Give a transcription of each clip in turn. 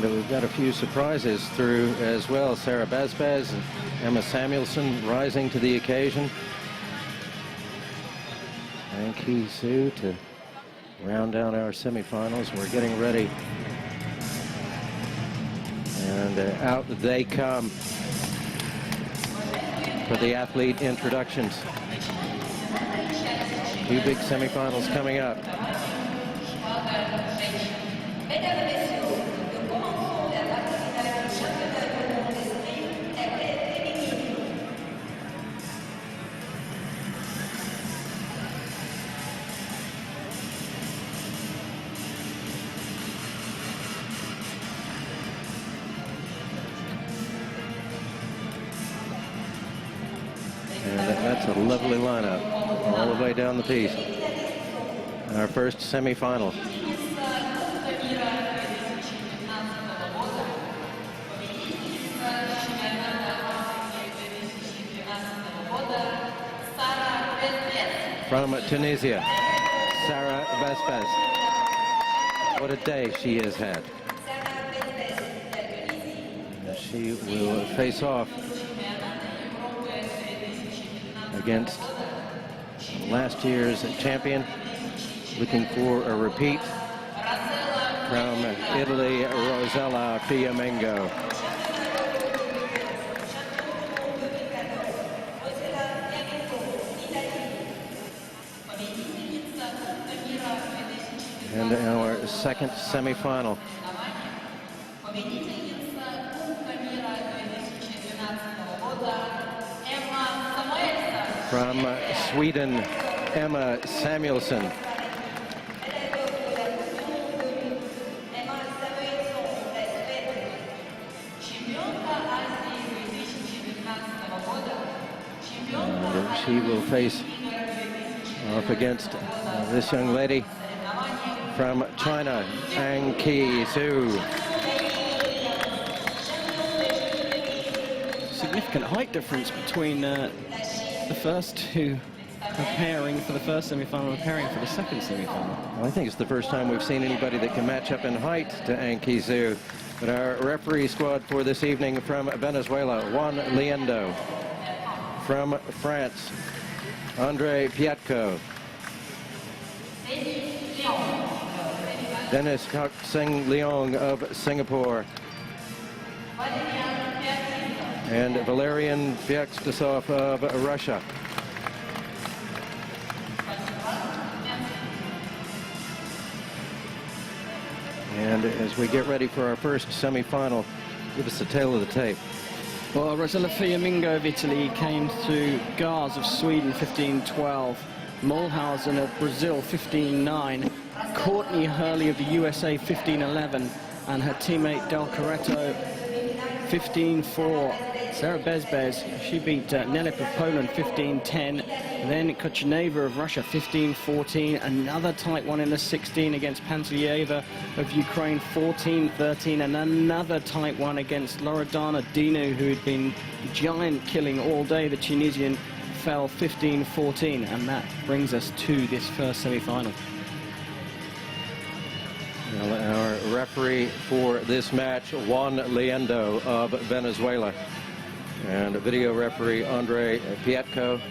we've got a few surprises through as well. Sarra Besbes and Emma Samuelson rising to the occasion. An-Ki Soo to round out our semifinals. We're getting ready. And out they come for the athlete introductions. Two big semifinals coming up. That's a lovely lineup all the way down the piece. Our first semifinal. From Tunisia, Sarra Besbes. What a day she has had. She will face off against last year's champion, looking for a repeat, from Italy, Rossella Fiamingo. And our second semifinal. From Sweden, Emma Samuelson. And she will face off against this young lady from China, An-Ki Soo. Significant height difference between the first two preparing for the first semi-final and preparing for the second semi-final. Well, I think it's the first time we've seen anybody that can match up in height to An-Ki Soo. But our referee squad for this evening: from Venezuela, Juan Liendo; from France, Andre Piatko; Dennis Kok Seng Leong of Singapore; and Valerian Vyacheslav of Russia. And as we get ready for our first semi-final, give us the tail of the tape. Well, Rossella Fiamingo of Italy came through Gars of Sweden 15-12, Mulhausen of Brazil 15-9, Courtney Hurley of the USA 15-11, and her teammate Del Corretto 15-4. Sarra Besbes, she beat Nelip of Poland 15-10. Then Kocheneva of Russia 15-14. Another tight one in the 16 against Pantelieva of Ukraine 14-13. And another tight one against Loredana Dinu, who had been giant killing all day. The Tunisian fell 15-14. And that brings us to this first semi-final. Well, our referee for this match, Juan Liendo of Venezuela. And video referee Andre Piatko.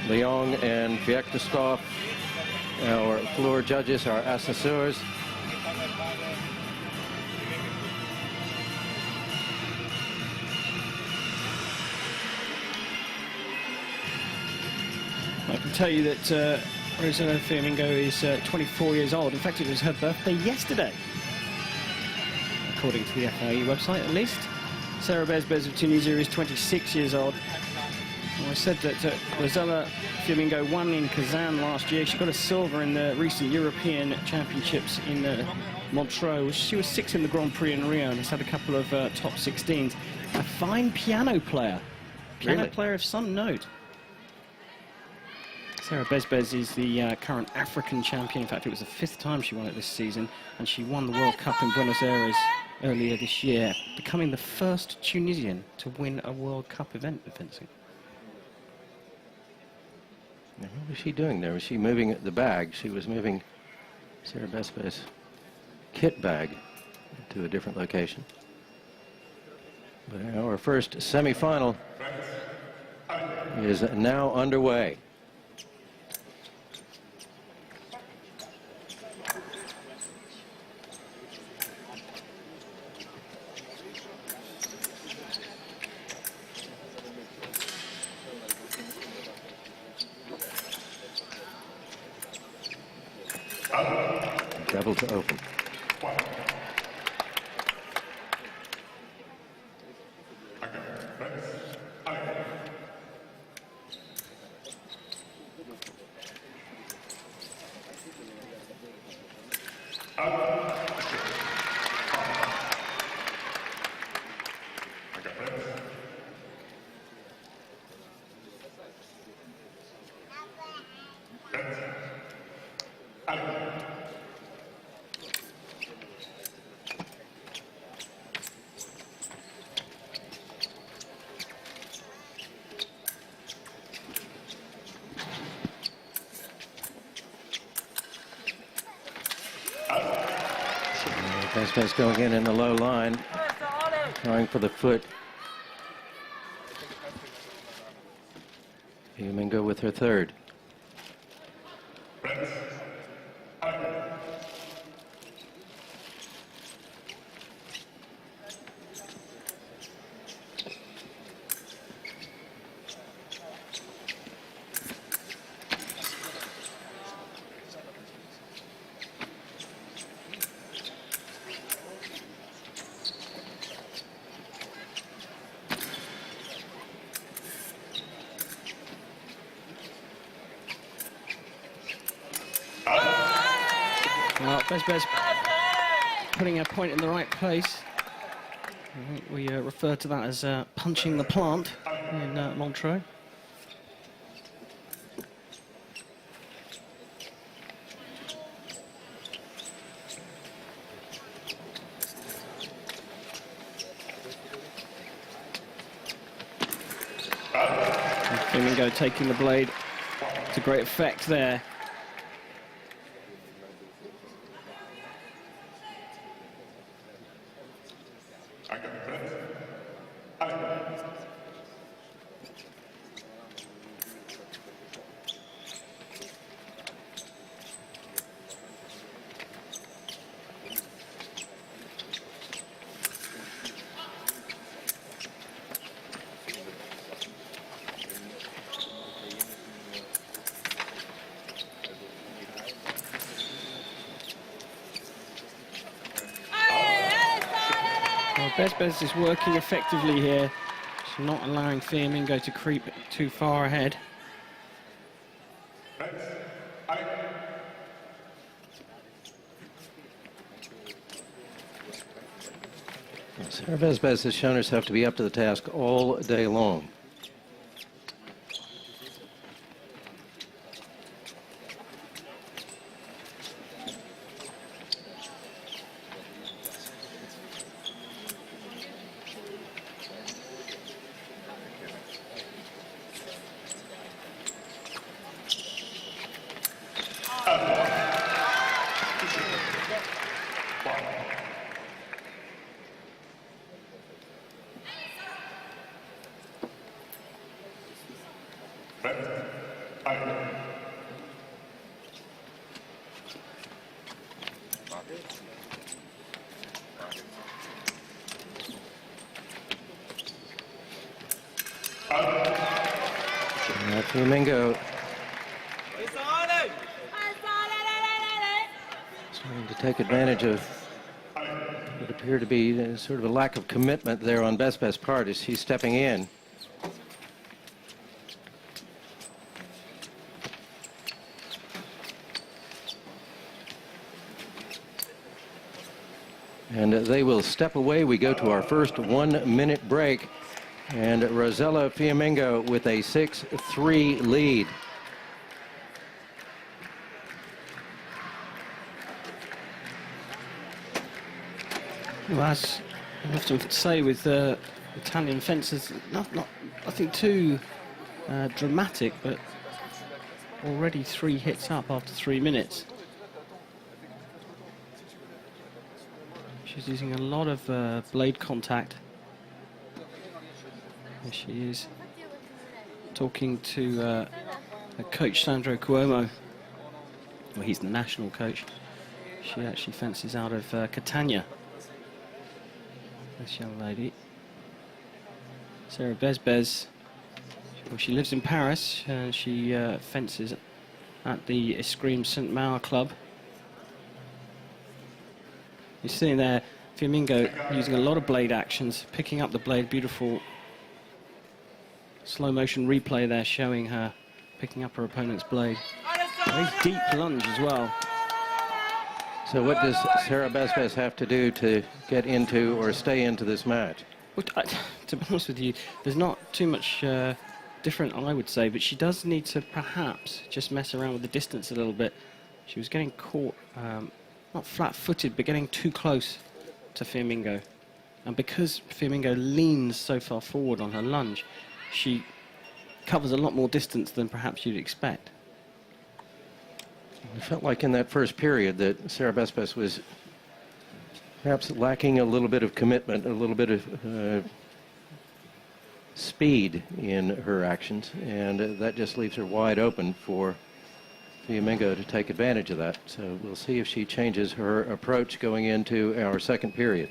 Leong and Vyacheslav, our floor judges, our assesseurs. I can tell you that Rossella Fiamingo is 24 years old. In fact, it was her birthday yesterday, according to the FIE website at least. Sarra Besbes of Tunisia is 26 years old. Well, I said that Rossella Fiamingo won in Kazan last year. She got a silver in the recent European Championships in Montreux. She was 6th in the Grand Prix in Rio and has had a couple of top 16s. A fine piano player. Piano player of some note. Sarra Besbes is the current African champion. In fact, it was the 5th time she won it this season, and she won the World Cup in Buenos Aires earlier this year, becoming the first Tunisian to win a World Cup event of fencing. Now, what was she doing there? Was she moving the bag? She was moving Sarra Besbes' kit bag. to a different location. But our first semifinal is now underway. Double to open. Besbes going in the low line, trying for the foot. Fiamingo with her third. Well, Besbes putting her point in the right place. I think we refer to that as punching the plant in Montreux. Fiamingo taking the blade to great effect there. Well, Besbes is working effectively here. She's not allowing Fiamingo to creep too far ahead. Sarra Besbes has shown herself to be up to the task all day long. Fiamingo trying to take advantage of what appeared to be sort of a lack of commitment there on Besbes' part as she's stepping in. And they will step away. We go to our first 1 minute break. And Rossella Fiamingo with a 6-3 lead. Well, as I often say with Italian fencers, nothing too dramatic, but already 3 hits up after 3 minutes. She's using a lot of blade contact. There she is, talking to her coach Sandro Cuomo. Well, he's the national coach. She actually fences out of Catania. This young lady, Sarra Besbes. Well, she lives in Paris and she fences at the Escrime Saint-Maur club. You're seeing there Fiamingo using a lot of blade actions, picking up the blade. Beautiful slow motion replay there showing her picking up her opponent's blade. Very deep lunge as well. So what does Sarra Besbes have to do to get into or stay into this match? Well, to be honest with you, there's not too much different, I would say, but she does need to perhaps just mess around with the distance a little bit. She was getting caught, not flat-footed, but getting too close to Fiamingo. And because Fiamingo leans so far forward on her lunge, she covers a lot more distance than perhaps you'd expect. I felt like in that first period that Sarra Besbes was perhaps lacking a little bit of commitment, a little bit of speed in her actions, and that just leaves her wide open for Fiamingo to take advantage of that. So we'll see if she changes her approach going into our second period.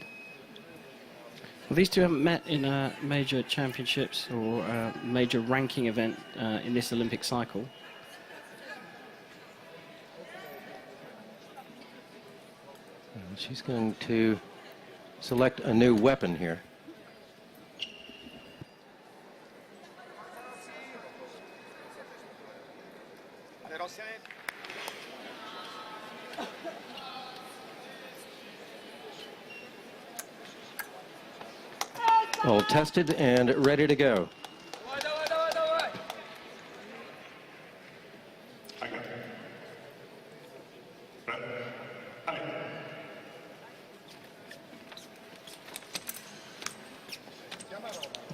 Well, these two haven't met in major championships or a major ranking event in this Olympic cycle. And she's going to select a new weapon here. All tested and ready to go.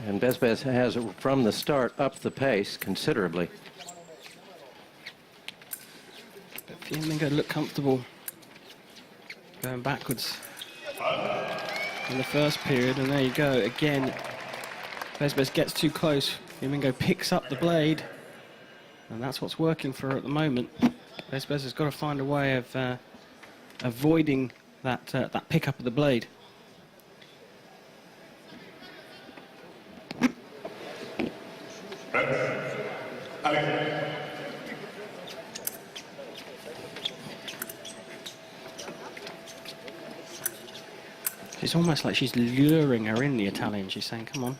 And Besbes has, from the start, upped the pace considerably. But Fiamingo looked comfortable going backwards in the first period, and there you go again. Besbes gets too close. Fiamingo picks up the blade, and that's what's working for her at the moment. Besbes has got to find a way of avoiding that pickup of the blade. It's almost like she's luring her in, the Italian. She's saying, come on.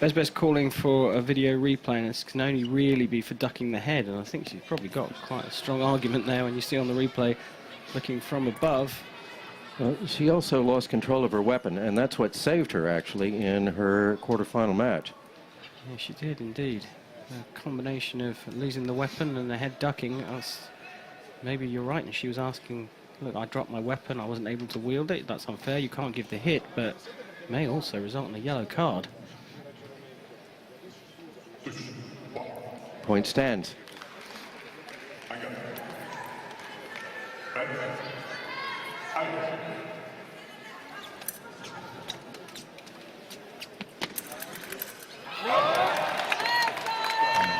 Besbes calling for a video replay, and this can only really be for ducking the head, and I think she's probably got quite a strong argument there when you see on the replay, looking from above. Well, she also lost control of her weapon, and that's what saved her, actually, in her quarterfinal match. Yeah, she did indeed. A combination of losing the weapon and the head ducking. Maybe you're right, and she was asking, look, I dropped my weapon, I wasn't able to wield it, that's unfair, you can't give the hit, but it may also result in a yellow card. Point stands.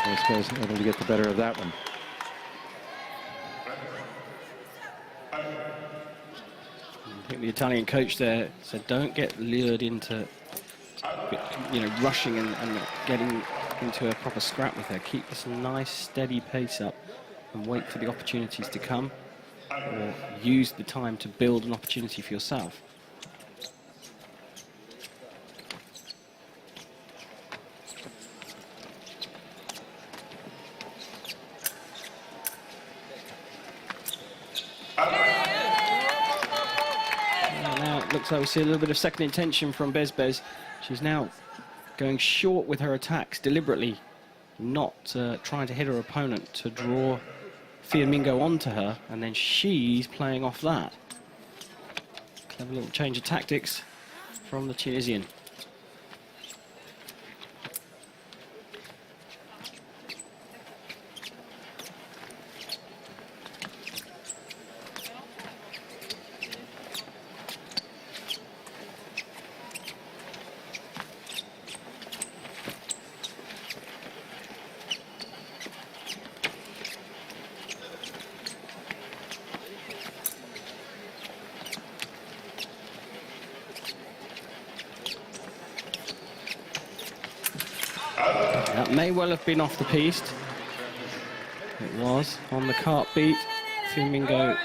Besbes able to get the better of that one. I think the Italian coach there said, don't get lured into, rushing and getting into a proper scrap with her. Keep this nice, steady pace up and wait for the opportunities to come, or use the time to build an opportunity for yourself. Now it looks like we see a little bit of second intention from Besbes. She's now going short with her attacks deliberately, not trying to hit her opponent to draw Fiamingo onto her, and then she's playing off that. have a little change of tactics from the Tunisian. That may well have been off the piste. It was on the cart beat. Fiamingo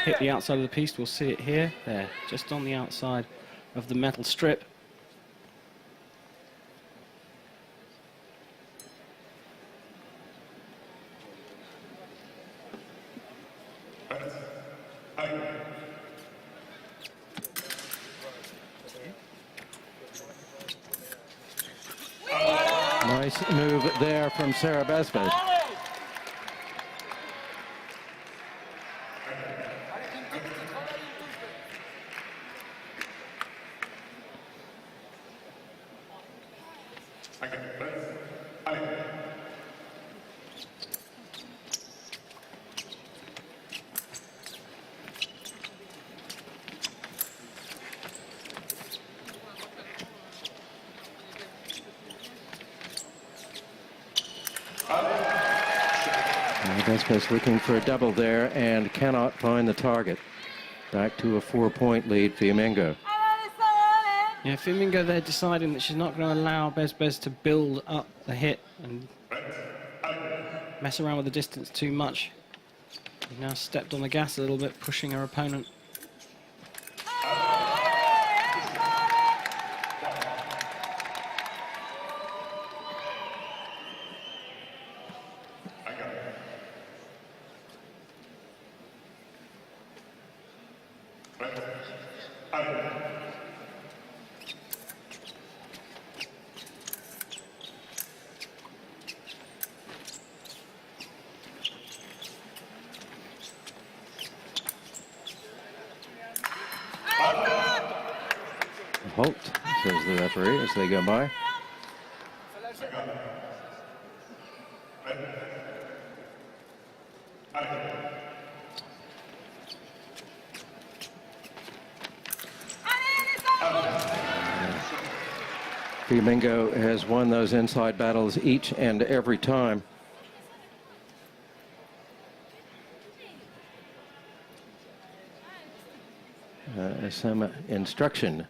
hit the outside of the piste. We'll see it here. There, just on the outside of the metal strip. Nice move there from Sarra Besbes. Besbes looking for a double there and cannot find the target. Back to a 4-point lead, Fiamingo. Yeah, Fiamingo there deciding that she's not going to allow Besbes to build up the hit and mess around with the distance too much. She's now stepped on the gas a little bit, pushing her opponent. Halt, says the referee as they go by. Fiamingo has won those inside battles each and every time. Some instruction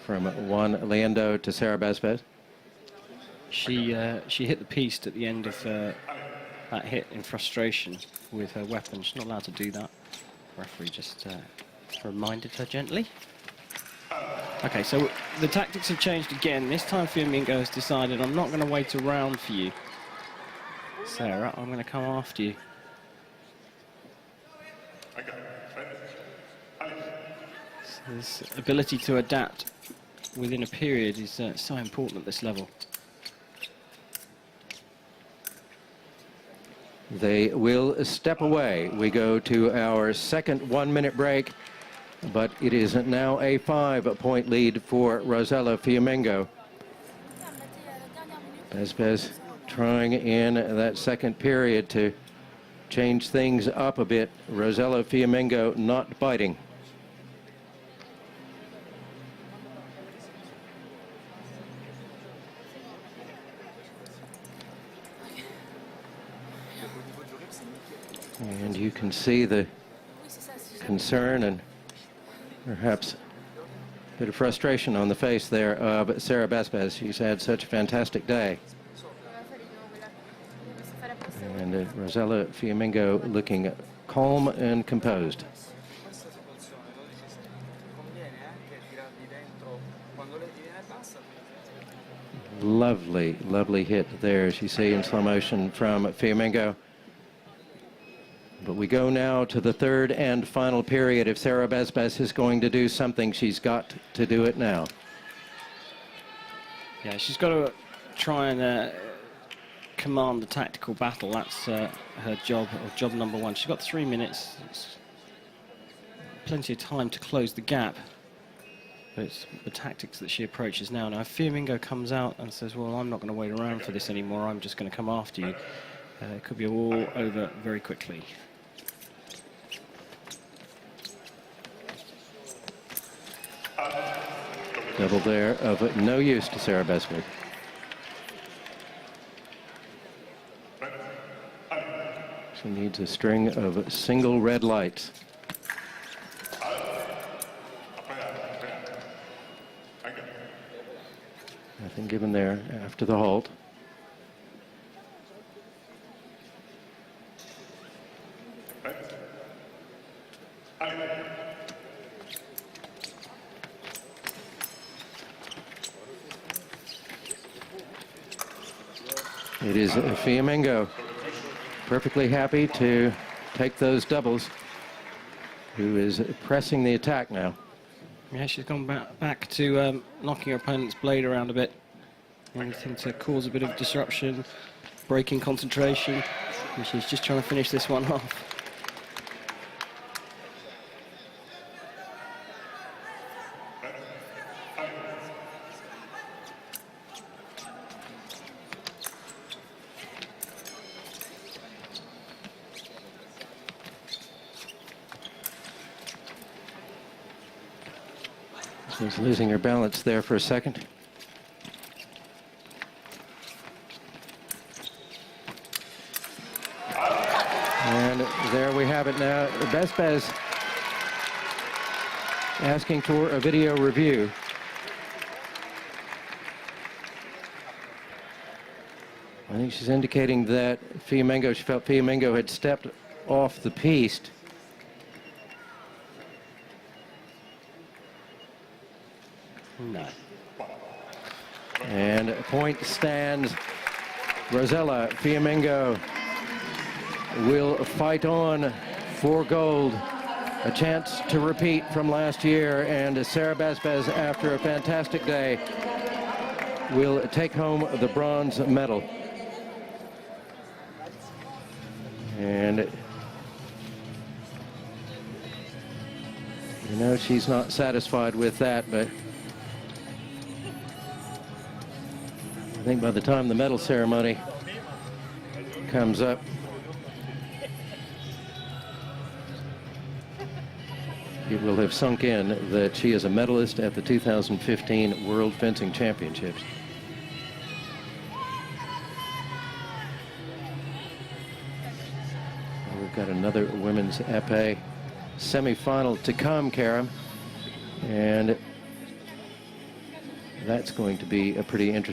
from one Leandro to Sarra Besbes. She hit the piste at the end of that hit in frustration with her weapon. She's not allowed to do that. The referee just reminded her gently. Okay, so the tactics have changed again. This time Fiamingo has decided, I'm not going to wait around for you, Sarra, I'm going to come after you. So this ability to adapt within a period is so important at this level. They will step away. We go to our second 1-minute break, but it is now a 5-point lead for Rossella Fiamingo. Besbes trying in that second period to change things up a bit. Rossella Fiamingo not biting. And you can see the concern and perhaps a bit of frustration on the face there of Sarra Besbes. She's had such a fantastic day. And Rossella Fiamingo looking calm and composed. Lovely, lovely hit there, as you see in slow motion from Fiamingo. But we go now to the third and final period. If Sarra Besbes is going to do something, she's got to do it now. Yeah, she's got to try and command the tactical battle. That's her job, or job number one. She's got 3 minutes. plenty of time to close the gap. But it's the tactics that she approaches now. Now, if Fiamingo comes out and says, well, I'm not going to wait around for this anymore, I'm just going to come after you, it could be all over very quickly. Double there of no use to Sarra Besbes. She needs a string of single red lights. Nothing given there after the halt. It is Fiamingo, perfectly happy to take those doubles, who is pressing the attack now. Yeah, she's gone back to knocking her opponent's blade around a bit. Anything to cause a bit of disruption, breaking concentration. And she's just trying to finish this one off. She's losing her balance there for a second. And there we have it now. Besbes asking for a video review. I think she's indicating that Fiamingo, she felt Fiamingo had stepped off the piste. No. And point stands. Rossella Fiamingo will fight on for gold. A chance to repeat from last year, and Sarra Besbes, after a fantastic day, will take home the bronze medal. And you know, she's not satisfied with that, but I think by the time the medal ceremony comes up, it will have sunk in that she is a medalist at the 2015 World Fencing Championships. We've got another women's epee semifinal to come, Karam, and that's going to be a pretty interesting